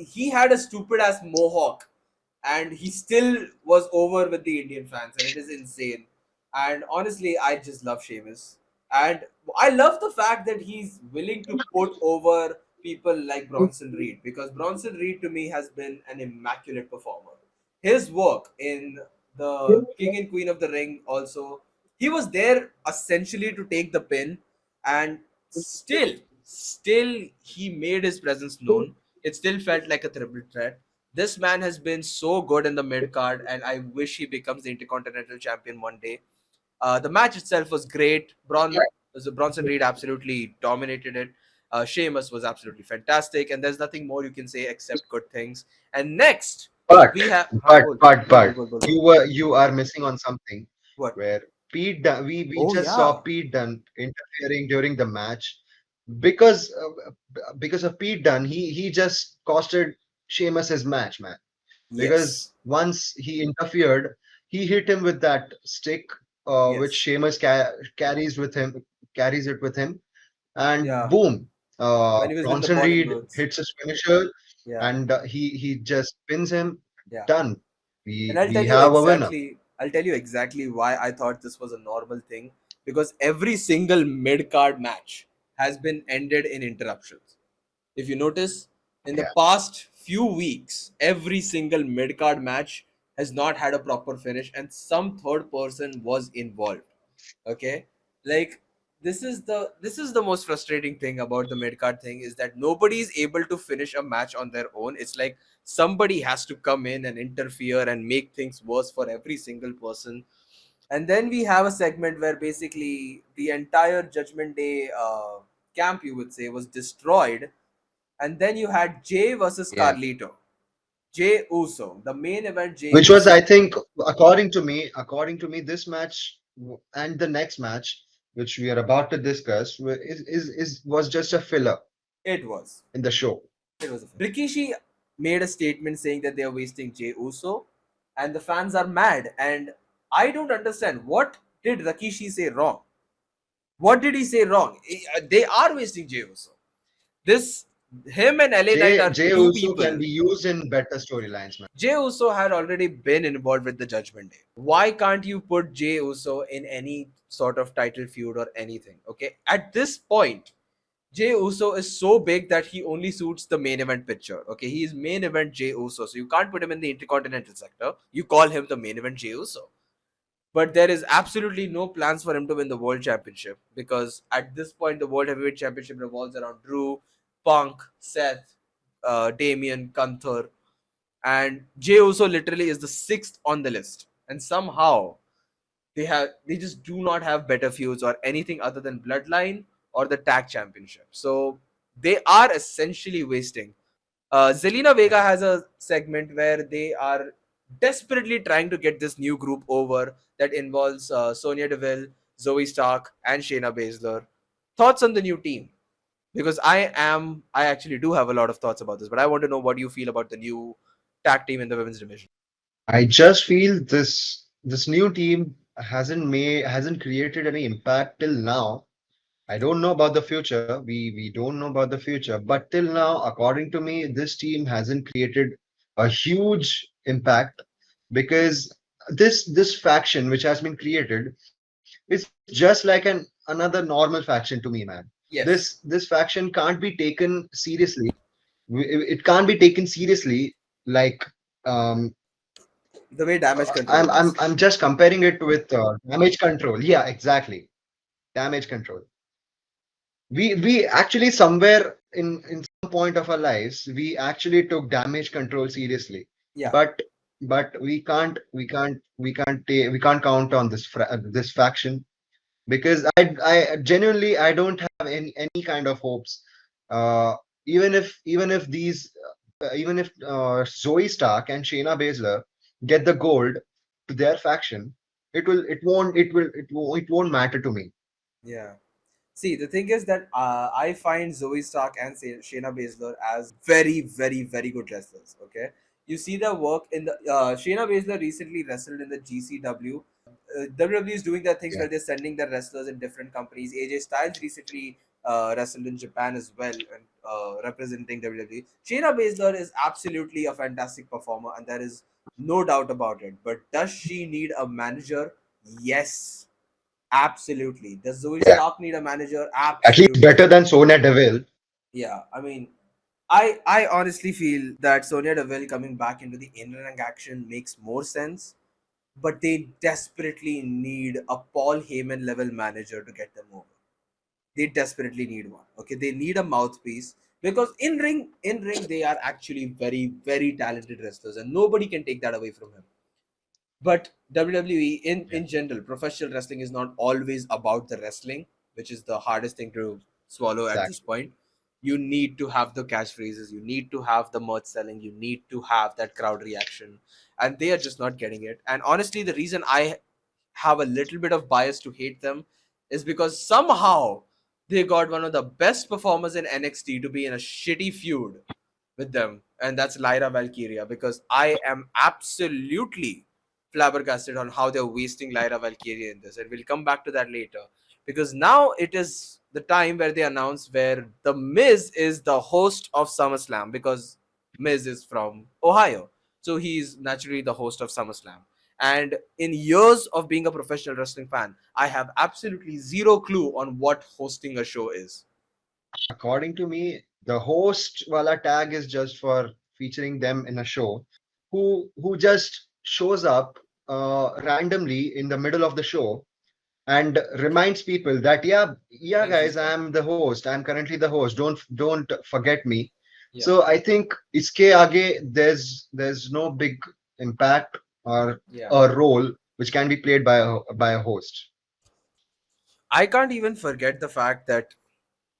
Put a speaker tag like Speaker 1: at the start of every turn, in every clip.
Speaker 1: he had a stupid ass mohawk, and he still was over with the Indian fans, and it is insane. And honestly, I just love Sheamus, and I love the fact that he's willing to put over people like Bronson Reed, because Bronson Reed to me has been an immaculate performer. His work in the King and Queen of the Ring also, he was there essentially to take the pin, and still he made his presence known. It still felt like a triple threat. This man has been so good in the mid card, and I wish he becomes the Intercontinental Champion one day. The match itself was great. Bronson Reed absolutely dominated it. Sheamus was absolutely fantastic, and there's nothing more you can say except good things. And next,
Speaker 2: But
Speaker 1: we have. Huh,
Speaker 2: but
Speaker 1: bol,
Speaker 2: but
Speaker 1: bol,
Speaker 2: but
Speaker 1: bol, bol, bol, bol.
Speaker 2: you are missing on something
Speaker 1: What?
Speaker 2: where we
Speaker 1: Oh
Speaker 2: just saw
Speaker 1: yeah.
Speaker 2: Pete Dunne interfering during the match because of Pete Dunne. He just costed Sheamus his match, man.
Speaker 1: Yes.
Speaker 2: Because once he interfered, he hit him with that stick, which
Speaker 1: Yes.
Speaker 2: Sheamus carries it with him, and
Speaker 1: Yeah.
Speaker 2: boom,
Speaker 1: When he was in the
Speaker 2: Bronson
Speaker 1: bowling
Speaker 2: Reed
Speaker 1: boots.
Speaker 2: hits his finisher,
Speaker 1: Yeah.
Speaker 2: and he just pins him.
Speaker 1: Yeah.
Speaker 2: Done.
Speaker 1: And
Speaker 2: We have a winner.
Speaker 1: I'll tell you exactly why I thought this was a normal thing. Because every single mid card match has been ended in interruptions. If you notice, in the
Speaker 2: Yeah.
Speaker 1: past few weeks, every single mid card match has not had a proper finish, and some third person was involved. Okay, like this is the most frustrating thing about the mid card thing, is that nobody is able to finish a match on their own. It's like somebody has to come in and interfere and make things worse for every single person. And then we have a segment where basically the entire Judgment Day camp, you would say, was destroyed. And then you had Jay versus
Speaker 2: Yeah.
Speaker 1: Carlito. Jay Uso, the main event. Jay
Speaker 2: Which was,
Speaker 1: Uso.
Speaker 2: I think, according to me, this match and the next match, which we are about to discuss, was just a filler
Speaker 1: It was.
Speaker 2: in the show.
Speaker 1: It was. Rikishi made a statement saying that they are wasting Jey Uso, and the fans are mad. And I don't understand, what did Rikishi say wrong? What did he say wrong? They are wasting Jey Uso. This him and LA Knight are
Speaker 2: Jay
Speaker 1: two
Speaker 2: also can
Speaker 1: people.
Speaker 2: be used in better storylines, man.
Speaker 1: Jey Uso had already been involved with the Judgment Day. Why can't you put Jey Uso in any sort of title feud or anything? Okay, at this point, Jey Uso is so big that he only suits the main event picture. Okay, he is main event Jey Uso, so you can't put him in the Intercontinental sector. You call him the main event Jey Uso. But there is absolutely no plans for him to win the World Championship, because at this point the World Heavyweight Championship revolves around Drew, Punk, Seth, Damian, Gunther, and Jey Uso literally is the sixth on the list. And somehow they just do not have better feuds or anything other than Bloodline or the tag championship. So they are essentially wasting. Zelina Vega
Speaker 2: Yeah.
Speaker 1: has a segment where they are desperately trying to get this new group over that involves Sonya Deville, Zoe Stark, and Shayna Baszler. Thoughts on the new team? Because I actually do have a lot of thoughts about this, but I want to know what you feel about the new tag team in the women's division.
Speaker 2: I just feel this new team hasn't created any impact till now. I don't know about the future. We don't know about the future, but till now, according to me, this team hasn't created a huge impact because this faction which has been created is just like another normal faction to me, man. This
Speaker 1: Yes,
Speaker 2: this faction can't be taken seriously. It can't be taken seriously like um
Speaker 1: the way Damage Control
Speaker 2: I'm
Speaker 1: is.
Speaker 2: I'm just comparing it with damage control. Yeah, exactly. Damage control. We actually somewhere in some point of our lives we actually took damage control seriously,
Speaker 1: Yeah,
Speaker 2: but we can't count on this faction because I genuinely I don't have any kind of hopes. uh even if Zoe Stark and Shayna Baszler get the gold to their faction, it won't matter to me.
Speaker 1: yeah. See, the thing is that I find Zoe Stark and Shayna Baszler as very, very, very good wrestlers. Okay, you see their work in the Shayna Baszler recently wrestled in the GCW. WWE is doing their things
Speaker 2: Yeah.
Speaker 1: where they're sending their wrestlers in different companies. AJ Styles recently wrestled in Japan as well and representing WWE. Shayna Baszler is absolutely a fantastic performer, and there is no doubt about it. But does she need a manager? Yes, absolutely. Does Zoe
Speaker 2: Yeah,
Speaker 1: Stark need a manager?
Speaker 2: at least better
Speaker 1: Absolutely.
Speaker 2: than Sonya Deville.
Speaker 1: Yeah, I mean, I honestly feel that Sonya Deville coming back into the in-ring action makes more sense, but they desperately need a Paul Heyman level manager to get them over. They desperately need one. Okay, they need a mouthpiece because in ring they are actually very talented wrestlers, and nobody can take that away from him. But WWE
Speaker 2: Yeah,
Speaker 1: in general, professional wrestling is not always about the wrestling, which is the hardest thing to swallow at this
Speaker 2: exactly.
Speaker 1: point. You need to have the catchphrases, you need to have the merch selling, you need to have that crowd reaction, and they are just not getting it. And honestly, the reason I have a little bit of bias to hate them is because somehow they got one of the best performers in NXT to be in a shitty feud with them, and that's Lyra Valkyria. Because I am absolutely flabbergasted on how they're wasting Lyra Valkyria in this, and we'll come back to that later. Because now it is the time where they announce where the Miz is the host of SummerSlam, because Miz is from Ohio, so he's naturally the host of SummerSlam. And in years of being a professional wrestling fan, I have absolutely zero clue on what hosting a show is.
Speaker 2: According to me, the host wala tag is just for featuring them in a show, who just shows up randomly in the middle of the show and reminds people that yeah
Speaker 1: And she's
Speaker 2: guys,
Speaker 1: gone.
Speaker 2: I'm the host, I'm currently the host, don't forget me.
Speaker 1: Yeah,
Speaker 2: So I think iske aage there's no big impact or
Speaker 1: yeah.
Speaker 2: a role which can be played by a host.
Speaker 1: I can't even forget the fact that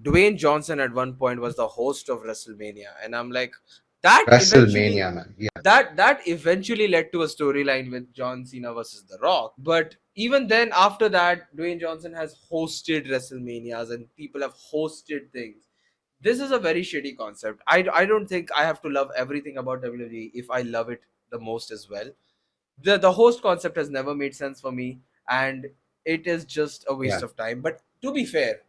Speaker 1: Dwayne Johnson at one point was the host of WrestleMania, and I'm like, that eventually,
Speaker 2: WrestleMania, man. Yeah,
Speaker 1: that eventually led to a storyline with John Cena versus The Rock. But even then, after that, Dwayne Johnson has hosted WrestleManias, and people have hosted things. This is a very shitty concept. I don't think I have to love everything about WWE if I love it the most as well. The host concept has never made sense for me, and it is just a waste
Speaker 2: yeah.
Speaker 1: of time. But to be fair,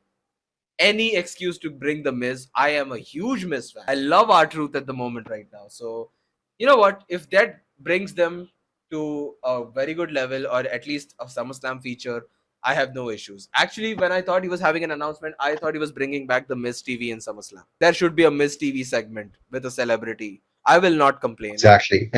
Speaker 1: any excuse to bring the Miz. I am a huge Miz fan. I love our truth at the moment right now. So, you know what? If that brings them to a very good level, or at least a SummerSlam feature, I have no issues. Actually, when I thought he was having an announcement, I thought he was bringing back the Miz TV in SummerSlam. There should be a Miz TV segment with a celebrity. I will not complain.
Speaker 2: Exactly.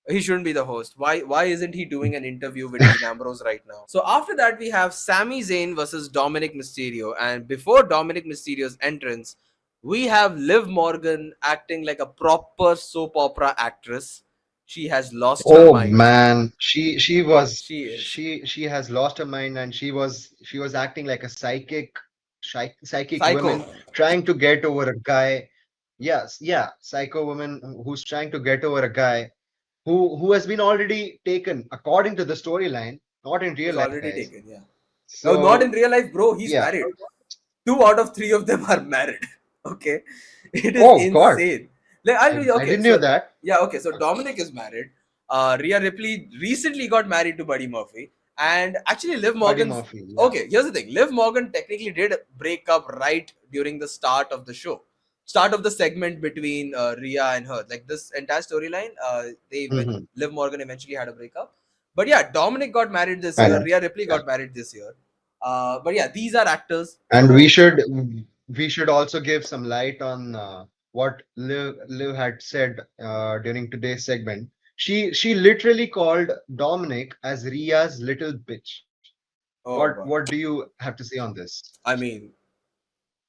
Speaker 1: He shouldn't be the host. Why isn't he doing an interview with Dean Ambrose right now? So after that we have Sami Zayn versus Dominic Mysterio, and before Dominic Mysterio's entrance, we have Liv Morgan acting like a proper soap opera actress. She has lost her
Speaker 2: Oh
Speaker 1: mind.
Speaker 2: man, she was
Speaker 1: She is
Speaker 2: she has lost her mind, and she was acting like a psychic
Speaker 1: psycho.
Speaker 2: woman trying to get over a guy. Yes, yeah, psycho woman who's trying to get over a guy who has been already taken according to the storyline, not in real
Speaker 1: Who's
Speaker 2: life,
Speaker 1: already
Speaker 2: guys.
Speaker 1: taken? Yeah. No, not in
Speaker 2: So
Speaker 1: real life, bro. He's
Speaker 2: yeah.
Speaker 1: married. Two out of three of them are married. Okay, it is
Speaker 2: Oh God,
Speaker 1: insane. Like, I'll be
Speaker 2: I
Speaker 1: okay.
Speaker 2: didn't know
Speaker 1: So
Speaker 2: that.
Speaker 1: yeah, okay. So Dominic is married. Rhea Ripley recently got married to Buddy Murphy, and actually Liv
Speaker 2: Buddy
Speaker 1: Morgan's
Speaker 2: Murphy, yeah.
Speaker 1: okay. Here's the thing: Liv Morgan technically did break up right during the start of the show, start of the segment between Rhea and her. Like this entire storyline, they when
Speaker 2: Hmm.
Speaker 1: Liv Morgan eventually had a breakup. But yeah, Dominic got married this
Speaker 2: I
Speaker 1: year.
Speaker 2: know.
Speaker 1: Rhea Ripley
Speaker 2: Yeah.
Speaker 1: got married this year. But yeah, these are actors.
Speaker 2: And we
Speaker 1: So
Speaker 2: should we should also give some light on what Liv had said during today's segment. She literally called Dominic as Ria's little bitch.
Speaker 1: oh
Speaker 2: What
Speaker 1: god,
Speaker 2: what do you have to say on this?
Speaker 1: I mean,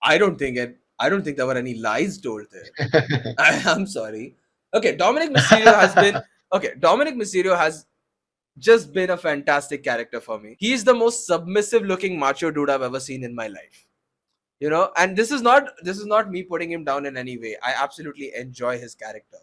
Speaker 1: I don't think there were any lies told there. I'm sorry. Okay, Dominic Mysterio has been okay. Dominic Mysterio has just been a fantastic character for me. He is the most submissive looking macho dude I've ever seen in my life. And this is not me putting him down in any way. I absolutely enjoy his character.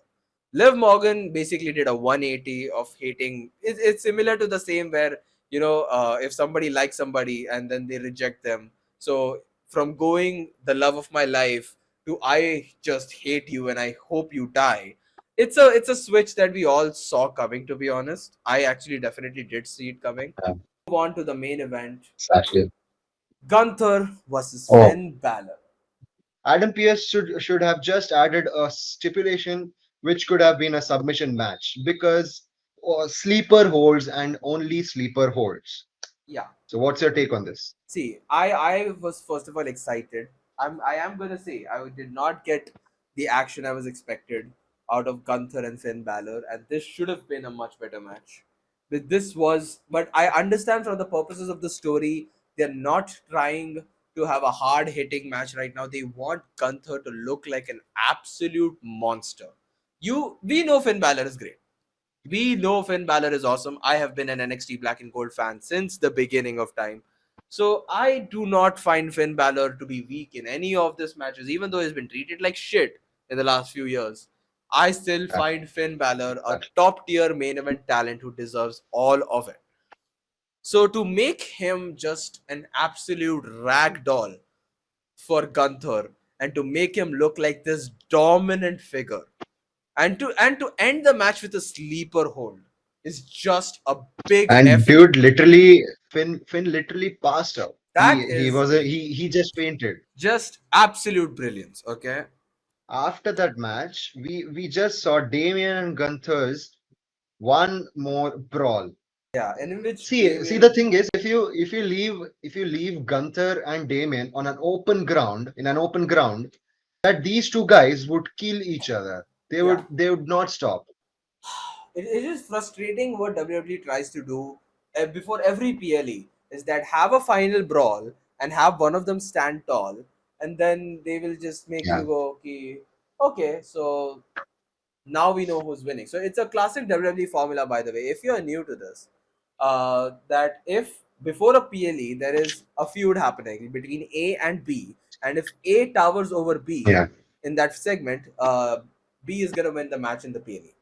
Speaker 1: Liv Morgan basically did a 180 of hating. It's similar to the same where if somebody likes somebody and then they reject them. So from going the love of my life to I just hate you and I hope you die. It's a switch that we all saw coming. To be honest, I actually definitely did see it coming.
Speaker 2: Yeah,
Speaker 1: Move on to the main event.
Speaker 2: exactly.
Speaker 1: Gunther versus
Speaker 2: Oh,
Speaker 1: Finn Balor.
Speaker 2: Adam Pearce should have just added a stipulation which could have been a submission match because sleeper holds and only sleeper holds.
Speaker 1: Yeah.
Speaker 2: So what's your take on this?
Speaker 1: See, I was first of all excited. I am gonna say I did not get the action I was expected out of Gunther and Finn Balor, and this should have been a much better match. But I understand from the purposes of the story, they're not trying to have a hard hitting match right now. They want Gunther to look like an absolute monster. We know Finn Balor is great. We know Finn Balor is awesome. I have been an NXT Black and Gold fan since the beginning of time. So I do not find Finn Balor to be weak in any of these matches, even though he's been treated like shit in the last few years. I still
Speaker 2: Yeah,
Speaker 1: find Finn Balor a top tier main event talent who deserves all of it. So to make him just an absolute rag doll for Gunther and to make him look like this dominant figure and to end the match with a sleeper hold is just a big
Speaker 2: and
Speaker 1: F.
Speaker 2: dude, literally, Finn literally passed out.
Speaker 1: That
Speaker 2: He
Speaker 1: is
Speaker 2: was a he just fainted.
Speaker 1: just absolute brilliance. Okay.
Speaker 2: After that match, we just saw Damien and Gunther's one more brawl.
Speaker 1: Yeah, and in which
Speaker 2: See, the
Speaker 1: Damien,
Speaker 2: thing is, if you leave Gunther and Damien on an open ground in an open ground, that these two guys would kill each other. They
Speaker 1: yeah,
Speaker 2: would they would not stop.
Speaker 1: it is frustrating what WWE tries to do before every PLE is that have a final brawl and have one of them stand tall, and then they will just make
Speaker 2: Yeah,
Speaker 1: you go, okay, so now we know who's winning. So it's a classic WWE formula, by the way. If you're new to this, that if before a PLE there is a feud happening between A and B, and if A towers over B
Speaker 2: yeah,
Speaker 1: in that segment, B is gonna win the match in the PLE.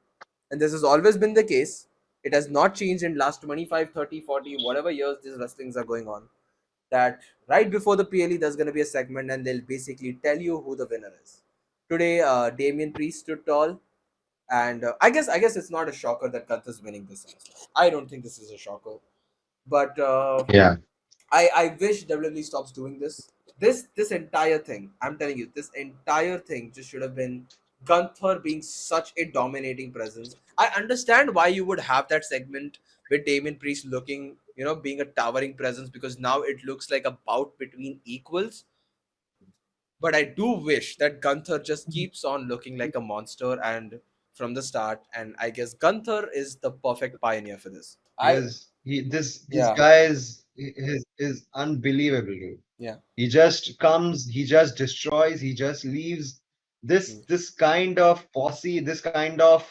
Speaker 1: And this has always been the case. It has not changed in last 25, 30, 40, whatever years these wrestlings are going on. That right before the PLE, there's going to be a segment and they'll basically tell you who the winner is. Today, Damien Priest stood tall, and I guess it's not a shocker that Gunther's winning this SummerSlam. I don't think this is a shocker, but
Speaker 2: yeah.
Speaker 1: I wish WWE stops doing this. This entire thing, I'm telling you, this entire thing just should have been Gunther being such a dominating presence. I understand why you would have that segment with Damien Priest looking, being a towering presence because now it looks like a bout between equals. But I do wish that Gunther just keeps on looking like a monster and from the start. And I guess Gunther is the perfect pioneer for this.
Speaker 2: This
Speaker 1: Yeah,
Speaker 2: guy is unbelievable, dude.
Speaker 1: yeah.
Speaker 2: He just comes, he just destroys, he just leaves. This
Speaker 1: Mm.
Speaker 2: this kind of posse, this kind of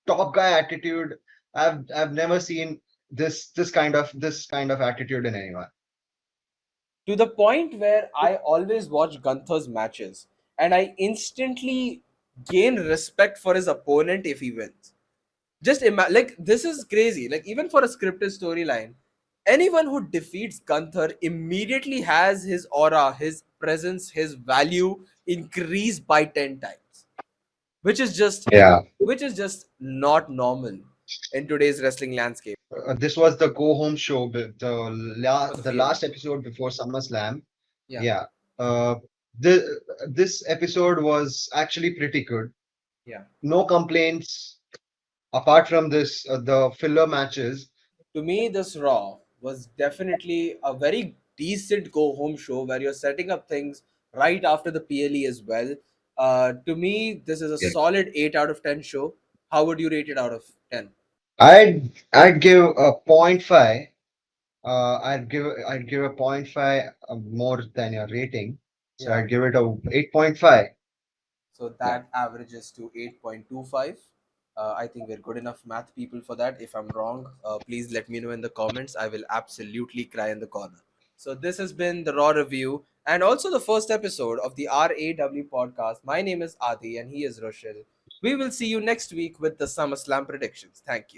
Speaker 2: top guy attitude. I've never seen this kind of attitude in anyone.
Speaker 1: To the point where I always watch Gunther's matches and I instantly gain respect for his opponent if he wins. Just imagine, like, this is crazy. Like, even for a scripted storyline, anyone who defeats Gunther immediately has his aura, his presence, his value increased by 10 times, which is just
Speaker 2: Yeah.
Speaker 1: which is just not normal in today's wrestling landscape
Speaker 2: This was the go home show,
Speaker 1: for the
Speaker 2: the
Speaker 1: PLE.
Speaker 2: last episode before SummerSlam.
Speaker 1: Yeah,
Speaker 2: Yeah. Uh, this episode was actually pretty good.
Speaker 1: yeah.
Speaker 2: No complaints apart from this, the filler matches.
Speaker 1: To me, this Raw was definitely a very decent go home show where you're setting up things right after the PLE as well. To me, this is a
Speaker 2: Yeah.
Speaker 1: solid 8 out of 10 show. How would you rate it out of 10?
Speaker 2: I'd give a point five. I'd give a point five more than your rating. So
Speaker 1: Yeah.
Speaker 2: I'd give it a 8.5.
Speaker 1: So
Speaker 2: Yeah.
Speaker 1: that averages to 8.25. I think we're good enough math people for that. If I'm wrong, please let me know in the comments. I will absolutely cry in the corner. So this has been the Raw review and also the first episode of the R.A.W. podcast. My name is Adi and he is Roshil. We will see you next week with the SummerSlam predictions. Thank you.